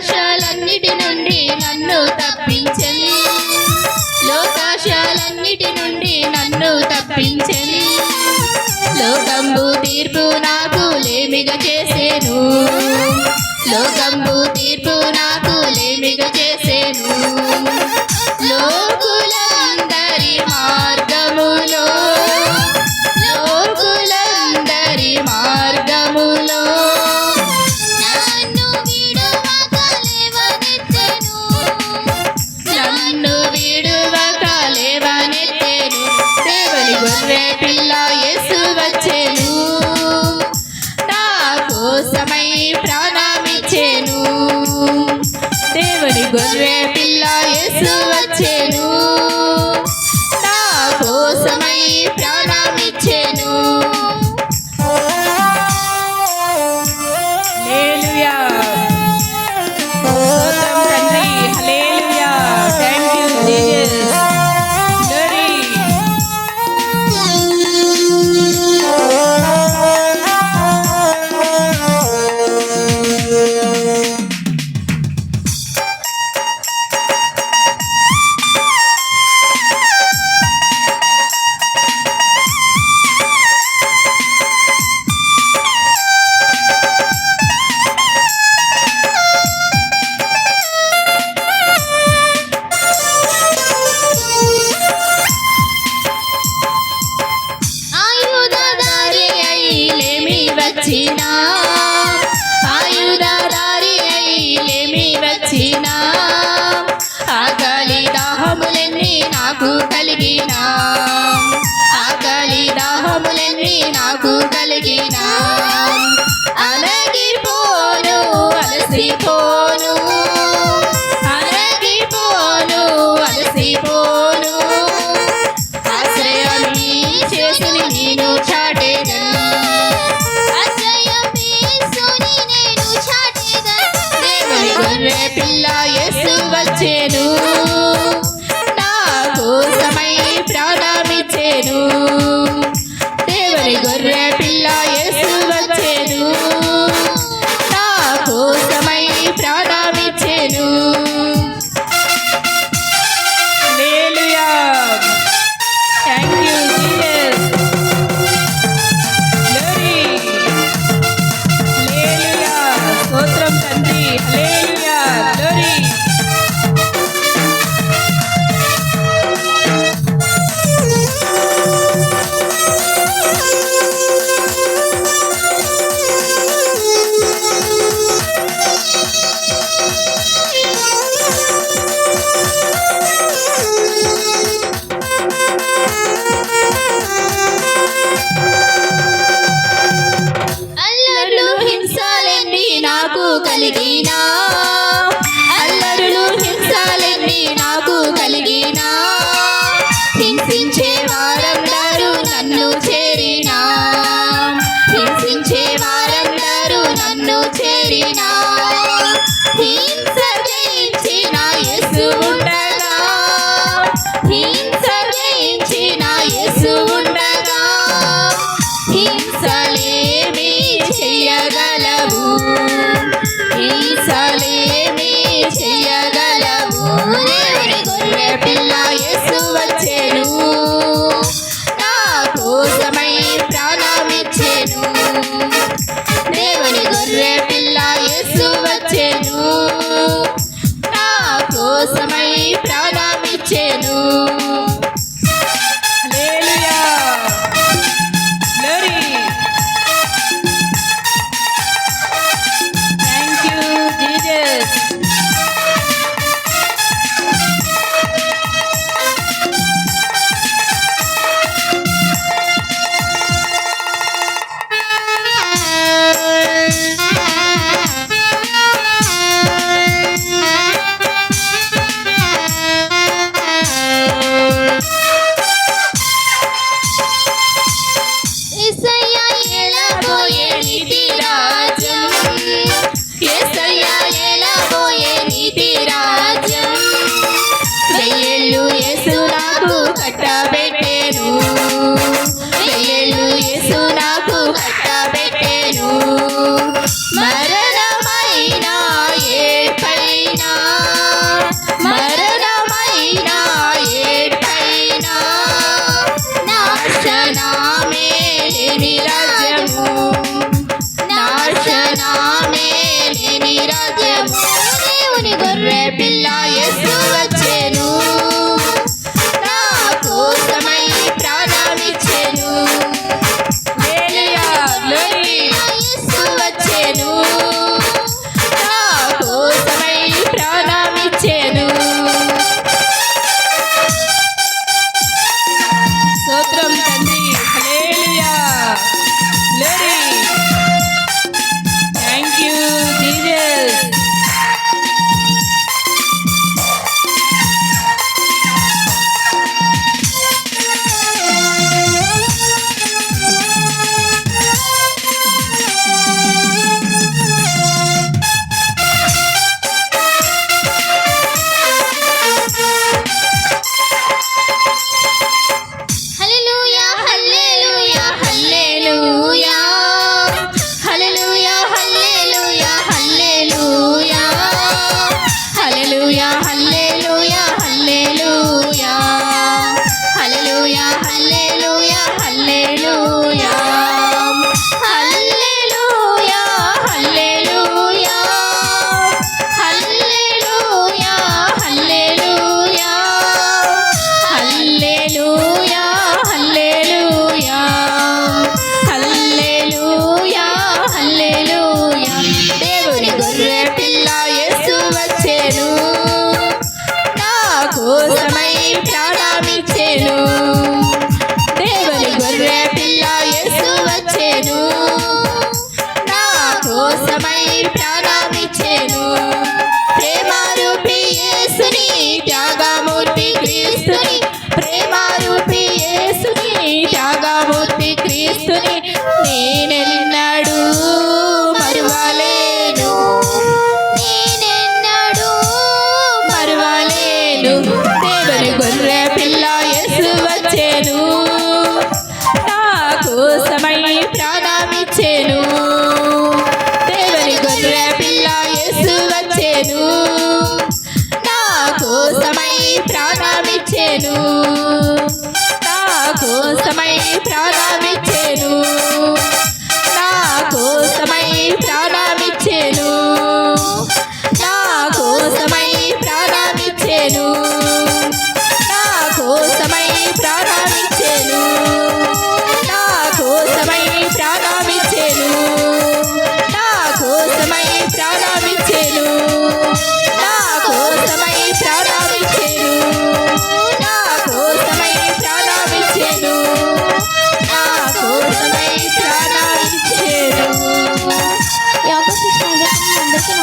లోకాశాలన్నిటి నుండి నన్ను తప్పించెను. లోకాశాలన్నిటి నుండి నన్ను తప్పించెను. లోకంబు తీర్పు నాకు లేమిగా చేసేను. లోకంబు తీర్పు నాకు లేమిగా చేసేను. లోకులందరి మార్గములో లోకులందరి మార్గములో నన్ను విడువక లేవనెత్తెను. నన్ను విడువక లేవనెత్తెను. దేవుని గొర్రె పిల్ల యేసు వచ్చెను. నా కోసమై ప్రాణమిచ్చెను. దేవుని గొర్రె పిల్ల యేసు వచ్చెను. నా కోసమై ప్రాణమిచ్చెను. హల్లెలూయా. స్తోత్రం తండ్రి. Hallelujah. Thank you Jesus. Glory. ఆయుధధారి అయి లేమి వచ్చినా ఆయుధధారి అయి లేమి వచ్చినా ఆకలి దాహములన్నీ నాకు కలిగినా ఆకలి దాహములన్నీ నాకు కలిగినా అలగిపోను అలసిపోను అలగిపోను అలసిపోను ఆశ్రయమీ చేసుని నేను చాటెదను. ఆశ్రయమేసుని నేను చాటెదను. దేవుని గొర్రె పిల్ల యేసు వచ్చెను. నా కోసమై ప్రాణమిచ్చెను. దేవుని గొర్రె పిల్ల యేసు వచ్చెను. నా కోసమై ప్రాణమిచ్చెను. Hallelujah. Thank you Jesus. Glory. Hallelujah. స్తోత్రం తండ్రి. హల్లెలూయా. గ్లోరీ. అల్లరులు హింసలెన్ని నాకు కలిగినా అల్లరులు హింసలెన్ని నాకు కలిగినా హింసించే వారందరూ నన్ను చేరినా హింసించే వారందరూ నన్ను చేరినా హింస జయించిన యేసు ఉండగా హింస జయించిన యేసు ఉండగా హింసలేమి చెయ్యగలవు హింసలే హల్లెలూయా హల్లెలూయా హల్లెలూయా హల్లెలూయా హల్లెలూయా హల్లెలూయా హల్లెలూయా హల్లెలూయా హల్లెలూయా హల్లెలూయా హల్లెలూయా హల్లెలూయా హల్లెలూయా హల్లెలూయా దేవుని గొర్రె పిల్ల యేసు వచ్చెను నా కోసమై ప్రాణమిచ్చెను దేవుని గొర్రె పిల్ల యేసు వచ్చెను నా కోసమై ప్రాణమిచ్చెను ప్రేమారూపి యేసుని త్యాగమూర్తి క్రీస్తుని ప్రేమారూపి యేసుని త్యాగమూర్తి క్రీస్తుని నేనెన్నడూ మరువలేను నేనెన్నడూ మరువలేను దేవుని గొర్రె పిల్ల యేసు వచ్చెను నా కోసమై ప్రాణమిచ్చెను దేవుని గొర్రె పిల్ల యేసు వచ్చెను నా కోసమై ప్రాణమిచ్చెను నా కోసమై ప్రాణమిచ్చెను నా కోసమై ప్రాణమిచ్చెను నా కోసమై ప్రాణమిచ్చెను నా కోసమై ప్రాణమిచ్చెను నా కోసమై ప్రాణమిచ్చెను నా కోసమై ప్రాణమిచ్చెను నా కోసమై ప్రాణమిచ్చెను నా కోసమై ప్రాణమిచ్చెను నా కోసమై ప్రాణమిచ్చెను ఈ అవకాశం ఇచ్చిన అందరికీ